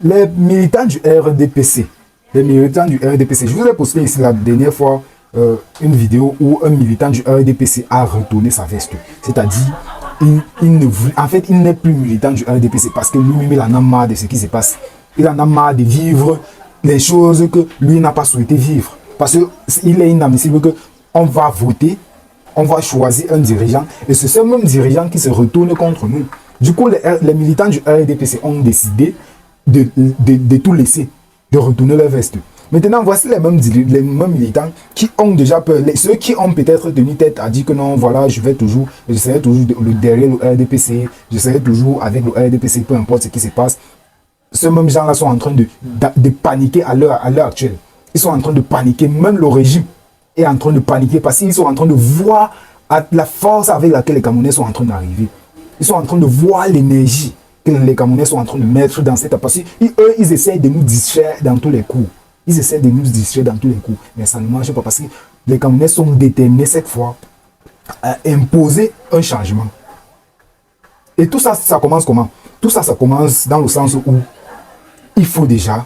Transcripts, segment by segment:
Les militants du RDPC, je vous ai posté ici la dernière fois une vidéo où un militant du RDPC a retourné sa veste. C'est-à-dire, il n'est plus militant du RDPC parce que lui-même, il en a marre de ce qui se passe. Il en a marre de vivre les choses que lui n'a pas souhaité vivre. Parce qu'il est inadmissible qu'on va voter, on va choisir un dirigeant, et c'est ce même dirigeant qui se retourne contre nous. Du coup, les militants du RDPC ont décidé de tout laisser, de retourner leur veste. Maintenant, voici les mêmes militants qui ont déjà peur. Ceux qui ont peut-être tenu tête à dire que non, voilà, je serai toujours derrière le RDPC, je serai toujours avec le RDPC, peu importe ce qui se passe. Ces mêmes gens-là sont en train de paniquer à l'heure actuelle. Ils sont en train de paniquer, même le régime est en train de paniquer parce qu'ils sont en train de voir la force avec laquelle les Camerounais sont en train d'arriver. Ils sont en train de voir l'énergie que les Camerounais sont en train de mettre dans cette approche. Eux, ils essaient de nous distraire dans tous les coups. Ils essaient de nous distraire dans tous les coups. Mais ça ne marche pas parce que les Camerounais sont déterminés cette fois à imposer un changement. Et tout ça, ça commence comment? Tout ça, ça commence dans le sens où il faut déjà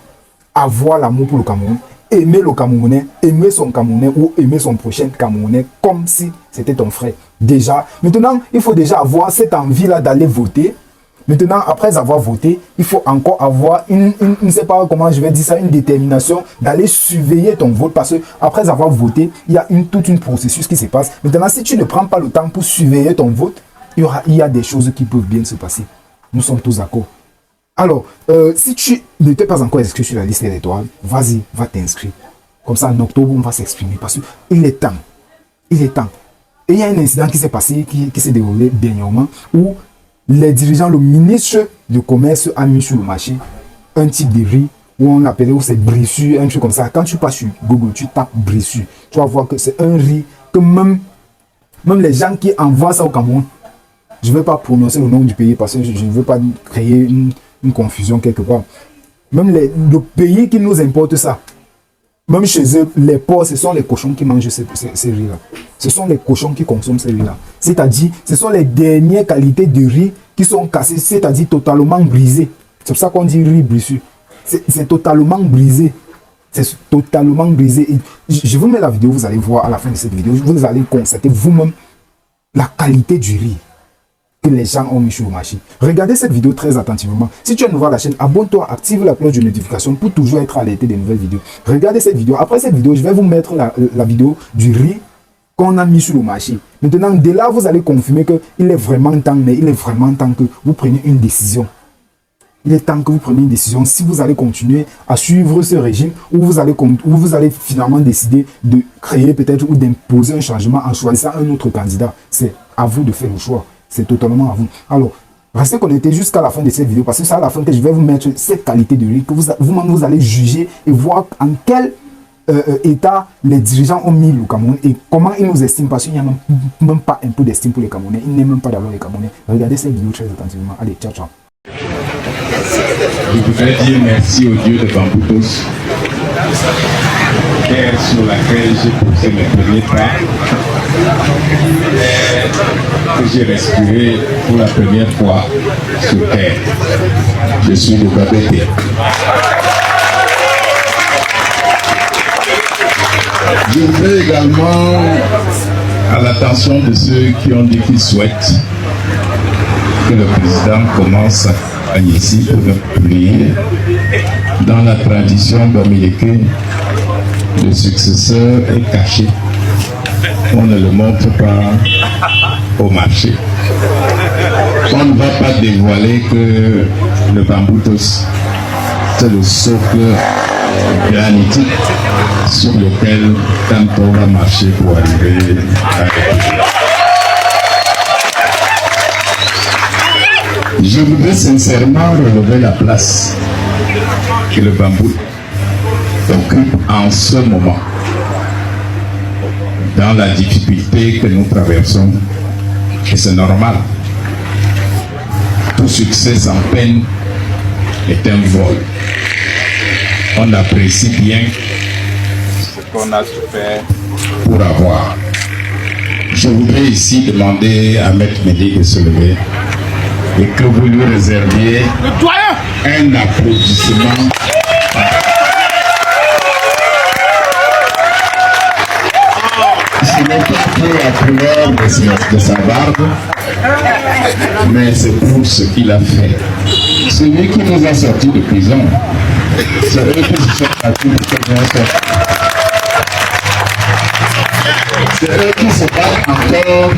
avoir l'amour pour le Cameroun, aimer le Camerounais, aimer son Camerounais ou aimer son prochain Camerounais comme si c'était ton frère. Déjà, maintenant, il faut déjà avoir cette envie-là d'aller voter. Maintenant, après avoir voté, il faut encore avoir je ne sais pas comment je vais dire ça, une détermination d'aller surveiller ton vote parce que après avoir voté, il y a tout un processus qui se passe. Maintenant, si tu ne prends pas le temps pour surveiller ton vote, il y a des choses qui peuvent bien se passer. Nous sommes tous d'accord. Alors, si tu ne t'es pas encore inscrit sur la liste électorale, vas-y, va t'inscrire. Comme ça, en octobre, on va s'exprimer parce qu'il est temps. Il est temps. Et il y a un incident qui s'est passé, qui s'est déroulé dernièrement, où les dirigeants, le ministre du Commerce a mis sur le marché un type de riz où on l'appelait, où c'est brissu, un truc comme ça. Quand tu passes sur Google, tu tapes brissu. Tu vas voir que c'est un riz que même les gens qui envoient ça au Cameroun, je ne vais pas prononcer le nom du pays parce que je ne veux pas créer une confusion quelque part. Même le pays qui nous importe ça, même chez eux, les porcs, ce sont les cochons qui mangent ces riz-là. Ce sont les cochons qui consomment ces riz-là. C'est-à-dire, ce sont les dernières qualités de riz qui sont cassées, c'est-à-dire totalement brisées. C'est pour ça qu'on dit riz brissu. C'est totalement brisé. C'est totalement brisé. Et je vous mets la vidéo, vous allez voir à la fin de cette vidéo, vous allez constater vous-même la qualité du riz que les gens ont mis sur le marché. Regardez cette vidéo très attentivement. Si tu es nouveau à la chaîne, abonne-toi, active la cloche de notification pour toujours être alerté des nouvelles vidéos. Regardez cette vidéo. Après cette vidéo, je vais vous mettre la vidéo du riz qu'on a mis sur le marché. Maintenant, de là, vous allez confirmer qu'il est vraiment temps, mais il est vraiment temps que vous preniez une décision. Il est temps que vous preniez une décision si vous allez continuer à suivre ce régime ou vous allez finalement décider de créer peut-être ou d'imposer un changement en choisissant un autre candidat. C'est à vous de faire le choix. C'est totalement à vous. Alors, restez connectés jusqu'à la fin de cette vidéo parce que c'est à la fin que je vais vous mettre cette qualité de riz que vous-même vous allez juger et voir en quel état les dirigeants ont mis le Cameroun et comment ils nous estiment parce qu'il n'y a même pas un peu d'estime pour les Camerounais. Ils n'aiment même pas d'avoir les Camerounais. Regardez cette vidéo très attentivement. Allez, ciao, ciao. Je voudrais dire merci au Dieu de Bamboutos, terre sur laquelle j'ai posé mes premiers pas, que j'ai respiré pour la première fois sur terre. Je suis le Babété. Je voudrais également, à l'attention de ceux qui ont dit qu'ils souhaitent que le président commence à ici pour le prier, dans la tradition dominicaine, le successeur est caché. On ne le montre pas au marché. On ne va pas dévoiler que le Bamboutos, c'est le socle granitique sur lequel tant on va marcher pour arriver à l'époque. Je voudrais sincèrement relever la place que le bambou occupe en ce moment dans la difficulté que nous traversons, et c'est normal. Tout succès sans peine est un vol. On apprécie bien ce qu'on a souffert pour avoir. Je voudrais ici demander à Maître Médé de se lever et que vous lui réserviez un applaudissement. Ce n'est pas pour la couleur de sa barbe, mais c'est pour ce qu'il a fait. Celui qui nous a sortis de prison, c'est eux qui se sont battus pour que nous sortions. C'est eux qui se battent encore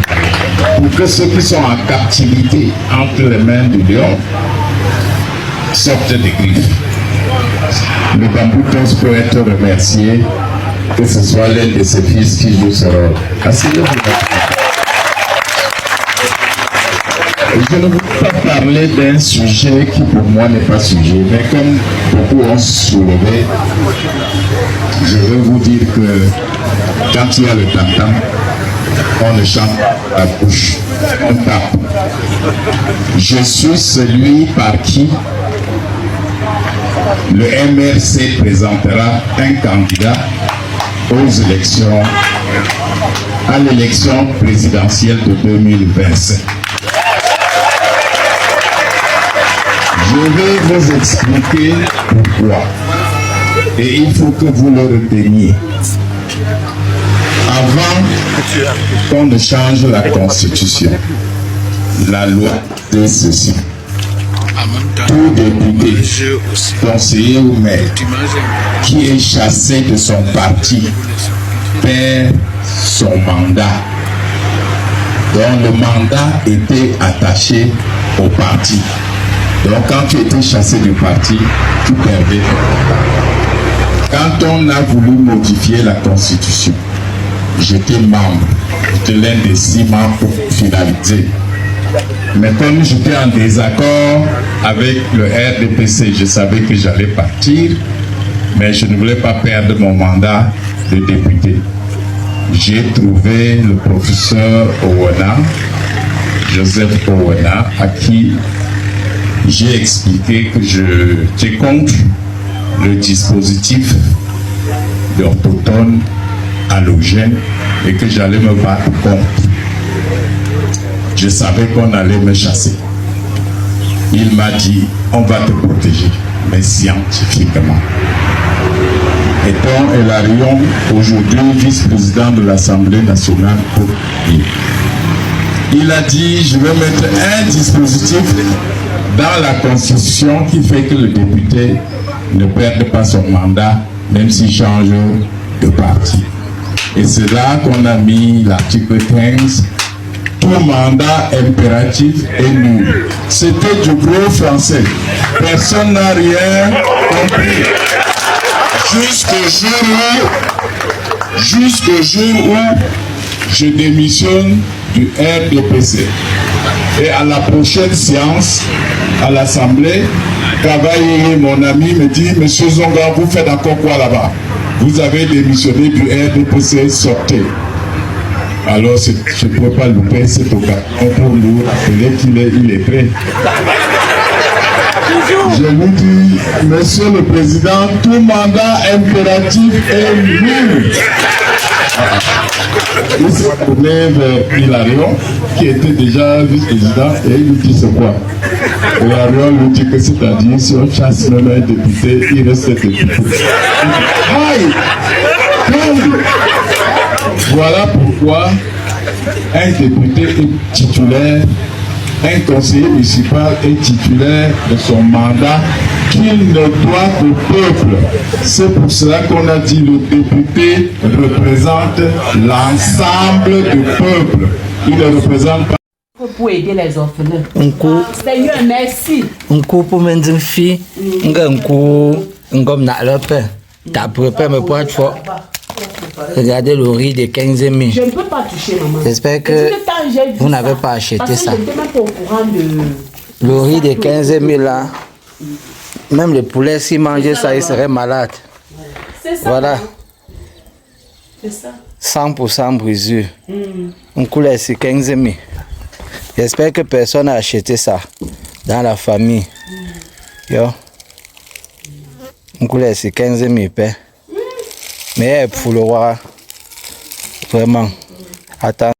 pour que ceux qui sont en captivité entre les mains du lion sortent des griffes. Le Bambou Tos peut être remercié, que ce soit l'un de ses fils qui joue ce rôle. Asseyez-vous. Je ne veux pas parler d'un sujet qui pour moi n'est pas sujet, mais comme beaucoup ont soulevé, je veux vous dire que quand il y a le tam-tam, on ne chante pas à la bouche, on tape. Je suis celui par qui le MRC présentera un candidat aux élections, à l'élection présidentielle de 2027. Je vais vous expliquer pourquoi. Et il faut que vous le reteniez. Avant qu'on ne change la Constitution, la loi de ceci. Tout député, conseiller ou maire qui est chassé de son parti perd son mandat. Donc le mandat était attaché au parti. Donc quand tu étais chassé du parti, tu perdais ton mandat. Quand on a voulu modifier la Constitution, j'étais membre, j'étais l'un des 6 membres pour finaliser. Mais comme j'étais en désaccord avec le RDPC, je savais que j'allais partir, mais je ne voulais pas perdre mon mandat de député. J'ai trouvé le professeur Owena, Joseph Owena, à qui j'ai expliqué que j'étais contre le dispositif d'autochtone halogène et que j'allais me battre contre. Je savais qu'on allait me chasser. Il m'a dit, on va te protéger, mais scientifiquement. Étant Elarion, aujourd'hui vice-président de l'Assemblée nationale pour lui. Il a dit, je vais mettre un dispositif dans la Constitution qui fait que le député ne perde pas son mandat, même s'il change de parti. Et c'est là qu'on a mis l'article 15. Tout mandat impératif est nul. C'était du gros français. Personne n'a rien compris. Jusqu'au jour où je démissionne du RDPC. Et à la prochaine séance, à l'Assemblée, Kavaye, mon ami, me dit, Monsieur Zonga, vous faites encore quoi là-bas? Vous avez démissionné du RDPC, sortez. Alors, je ne peux pas louper cette occasion pour nous rappeler qu'il est prêt. Je lui dis, Monsieur le Président, tout mandat impératif est nul. Il s'est tourné vers Hilarion, qui était déjà vice-président, et il lui dit c'est quoi? Hilarion lui dit que c'est-à-dire, si on chasse même un député, il reste député. Aïe! Voilà pourquoi un député est titulaire, un conseiller municipal est titulaire de son mandat qu'il ne doit au peuple. C'est pour cela qu'on a dit le député représente l'ensemble du peuple. Il ne représente pas. Pour aider les orphelins. Seigneur, merci. Un coup pour mes filles, un coup, comme n'a le pain. T'as préparé me poids fort. Regardez le riz de 15 000. Je ne peux pas toucher, maman. J'espère que vous n'avez pas acheté ça. Le riz de 15 000 là, même le poulet, s'il mangeait ça, il serait malade. C'est ça. Voilà. C'est ça. 100% brisure. Un coulet, c'est 15 000. J'espère que personne n'a acheté ça dans la famille. Yo. Un coulet, c'est 15 000 paix. Mais pour le roi, vraiment, attends.